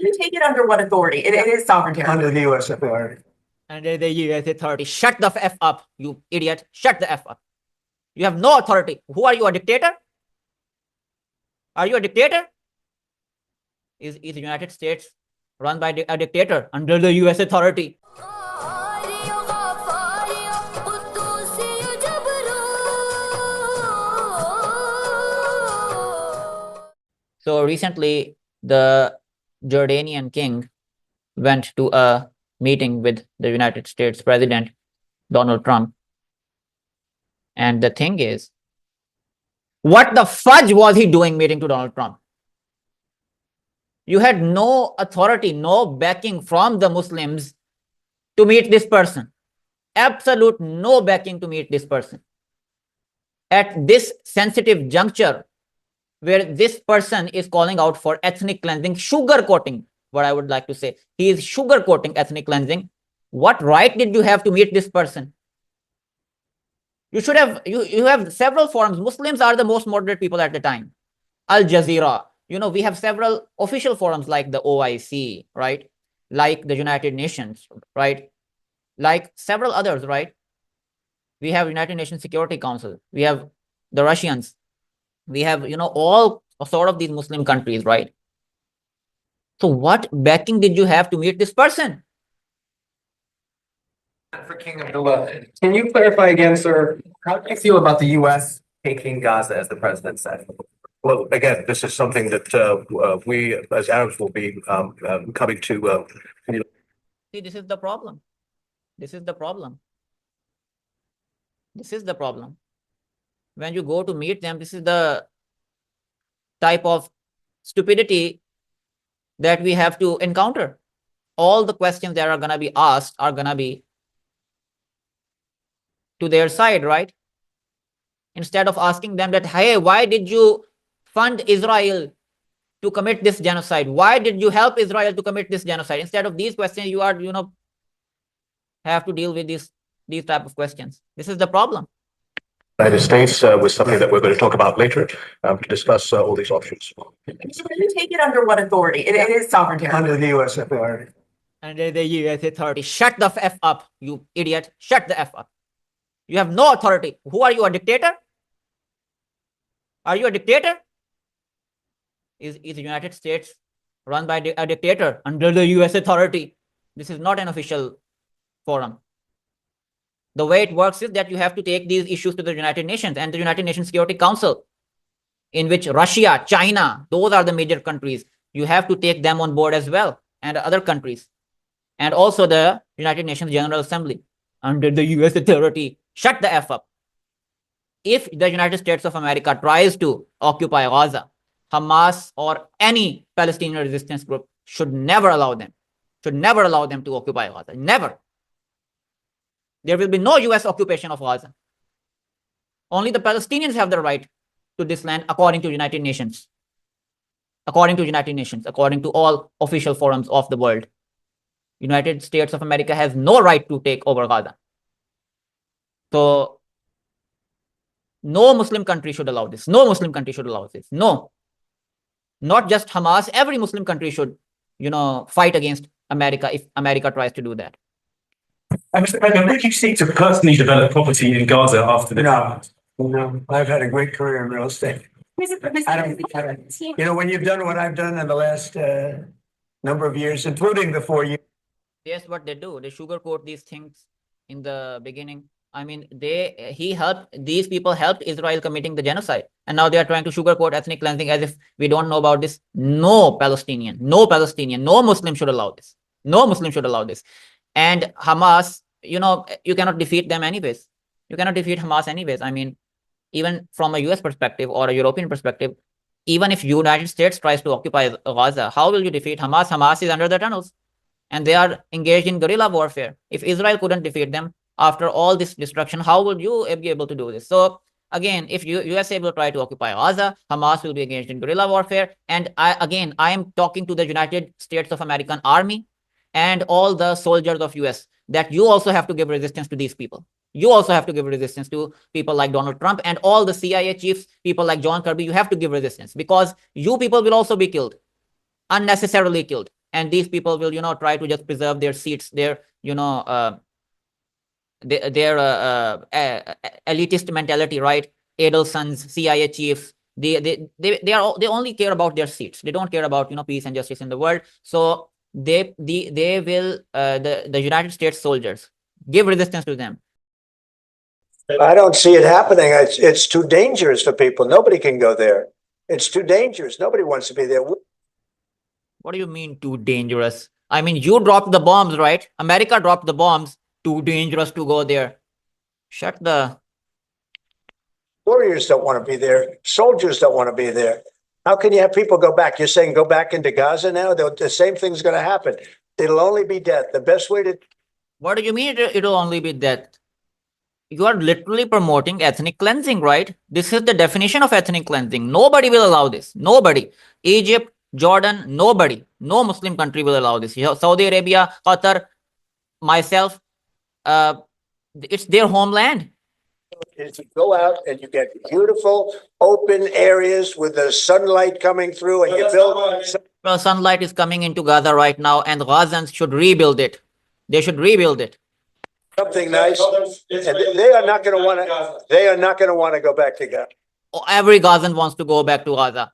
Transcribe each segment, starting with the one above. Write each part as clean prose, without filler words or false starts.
You take it under what authority? It is sovereign territory. Under the U.S. authority. Under the U.S. authority. Shut the F up, you idiot. Shut the F up. You have no authority. Who are you, a dictator? Are you a dictator? Is the United States run by a dictator under the U.S. authority? So recently, the Jordanian king went to a meeting with the United States President, Donald Trump. And the thing is, what the fudge was he doing meeting to Donald Trump? You had no authority, no backing from the Muslims to meet this person. Absolute no backing to meet this person. At this sensitive juncture, where this person is calling out for ethnic cleansing, sugarcoating, what I would like to say. He is sugarcoating ethnic cleansing. What right did you have to meet this person? You should have, you have several forums. Muslims are the most moderate people at the time. Al Jazeera. We have several official forums like the OIC, right? Like the United Nations, right? Like several others, right? We have United Nations Security Council. We have the Russians. We have, all sort of these Muslim countries, right? So what backing did you have to meet this person? For King Abdullah, can you clarify again, sir, how do you feel about the U.S. taking Gaza, as the president said? Well, again, this is something that we as Arabs will be coming to. See, this is the problem. This is the problem. This is the problem. When you go to meet them, this is the type of stupidity that we have to encounter. All the questions that are going to be asked are going to be to their side, right? Instead of asking them that, hey, why did you fund Israel to commit this genocide? Why did you help Israel to commit this genocide? Instead of these questions, you are, have to deal with these type of questions. This is the problem. United States was something that we're going to talk about later to discuss all these options. You take it under what authority? It is sovereign territory. Under the U.S. authority. Under the U.S. authority. Shut the F up, you idiot. Shut the F up. You have no authority. Who are you, a dictator? Are you a dictator? Is the United States run by a dictator under the U.S. authority? This is not an official forum. The way it works is that you have to take these issues to the United Nations and the United Nations Security Council, in which Russia, China, those are the major countries. You have to take them on board as well, and other countries. And also the United Nations General Assembly under the U.S. authority. Shut the F up. If the United States of America tries to occupy Gaza, Hamas or any Palestinian resistance group should never allow them to occupy Gaza. Never. There will be no US occupation of Gaza. Only the Palestinians have the right to this land according to United Nations. According to all official forums of the world. United States of America has no right to take over Gaza. So no Muslim country should allow this. No. Not just Hamas. Every Muslim country should, fight against America if America tries to do that. Mr. President, would you seek to personally develop property in Gaza after the conflict? No, I've had a great career in real estate. When you've done what I've done in the last number of years, including the 4 years. Yes, what they do, they sugarcoat these things in the beginning. I mean, these people helped Israel committing the genocide. And now they are trying to sugarcoat ethnic cleansing as if we don't know about this. No Palestinian, no Muslim should allow this. And Hamas, you cannot defeat them anyways. You cannot defeat Hamas anyways. I mean, even from a US perspective or a European perspective, even if United States tries to occupy Gaza, how will you defeat Hamas? Hamas is under the tunnels and they are engaged in guerrilla warfare. If Israel couldn't defeat them after all this destruction, how would you be able to do this? So again, if USA will try to occupy Gaza, Hamas will be engaged in guerrilla warfare. And I am talking to the United States of American Army and all the soldiers of US that you also have to give resistance to these people. You also have to give resistance to people like Donald Trump and all the CIA chiefs, people like John Kirby. You have to give resistance because you people will also be killed, unnecessarily killed. and these people will, try to just preserve their seats, their, their elitist mentality, right? Adel sons, CIA chiefs, they only care about their seats. They don't care about, peace and justice in the world. So they will, the United States soldiers give resistance to them. I don't see it happening. It's too dangerous for people. Nobody can go there. It's too dangerous. Nobody wants to be there. What do you mean too dangerous? I mean, you dropped the bombs, right? America dropped the bombs. Too dangerous to go there. Shut the... Warriors don't want to be there. Soldiers don't want to be there. How can you have people go back? You're saying go back into Gaza now? The same thing's going to happen. It'll only be death. The best way to... What do you mean it'll only be death? You are literally promoting ethnic cleansing, right? This is the definition of ethnic cleansing. Nobody will allow this. Nobody. Egypt, Jordan, nobody. No Muslim country will allow this. Saudi Arabia, Qatar, myself, it's their homeland. Is you go out and you get beautiful open areas with the sunlight coming through and you build... Well, sunlight is coming into Gaza right now, and Gazans should rebuild it. They should rebuild it. something nice, and they are not going to want to. They are not going to want to go back to Gaza. Every Gazan wants to go back to Gaza.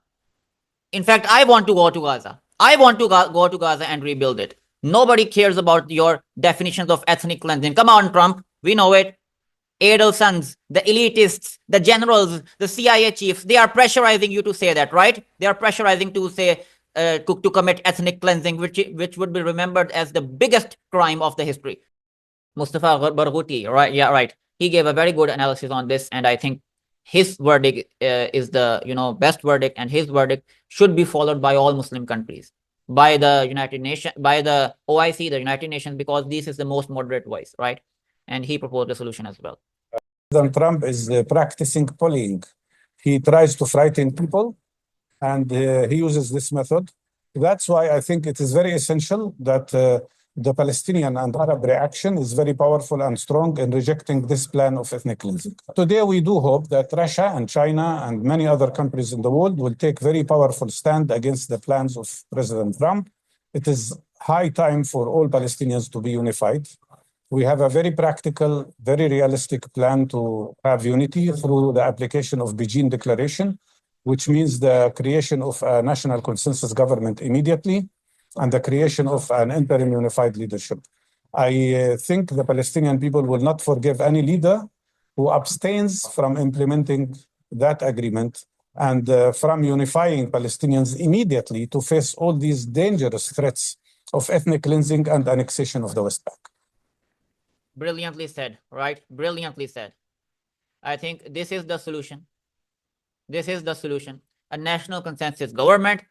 In fact, I want to go to Gaza. I want to go to Gaza and rebuild it. Nobody cares about your definitions of ethnic cleansing. Come on, Trump. We know it. Adel sons, the elitists, the generals, the CIA chiefs, they are pressurizing you to say that, right? They are pressurizing to say, to commit ethnic cleansing, which would be remembered as the biggest crime of the history. Mustafa Barghouti, right? Yeah, right. He gave a very good analysis on this, and I think his verdict is the best verdict, and his verdict should be followed by all Muslim countries, by the United Nations, by the OIC, the United Nations, because this is the most moderate voice, right? And he proposed a solution as well. President Trump is practicing bullying. He tries to frighten people, and he uses this method. That's why I think it is very essential that the Palestinian and Arab reaction is very powerful and strong in rejecting this plan of ethnic cleansing. Today, we do hope that Russia and China and many other countries in the world will take very powerful stand against the plans of President Trump. It is high time for all Palestinians to be unified. We have a very practical, very realistic plan to have unity through the application of Beijing Declaration, which means the creation of a national consensus government immediately and the creation of an interim unified leadership. I think the Palestinian people will not forgive any leader who abstains from implementing that agreement and from unifying Palestinians immediately to face all these dangerous threats of ethnic cleansing and annexation of the West Bank. Brilliantly said, right? Brilliantly said. I think this is the solution. This is the solution. A national consensus government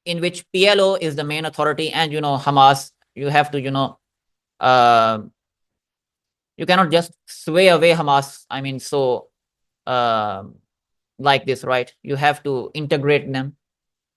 in which PLO is the main authority, and Hamas, you have to, you cannot just sway away Hamas. I mean, so like this, right? You have to integrate them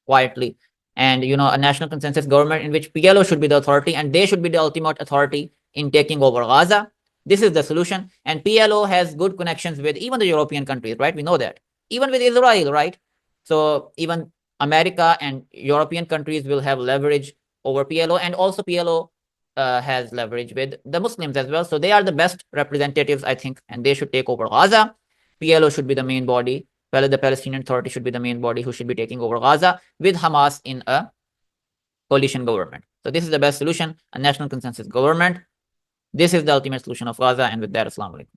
quietly. And a national consensus government in which PLO should be the authority, and they should be the ultimate authority in taking over Gaza. This is the solution. And PLO has good connections with even the European countries, right? We know that. Even with Israel, right? So even America and European countries will have leverage over PLO, and also PLO has leverage with the Muslims as well. So they are the best representatives, I think, and they should take over Gaza. PLO should be the main body. Well, the Palestinian Authority should be the main body who should be taking over Gaza, with Hamas in a coalition government. So this is the best solution, a national consensus government. This is the ultimate solution of Gaza. And with that, Assalamu alaikum.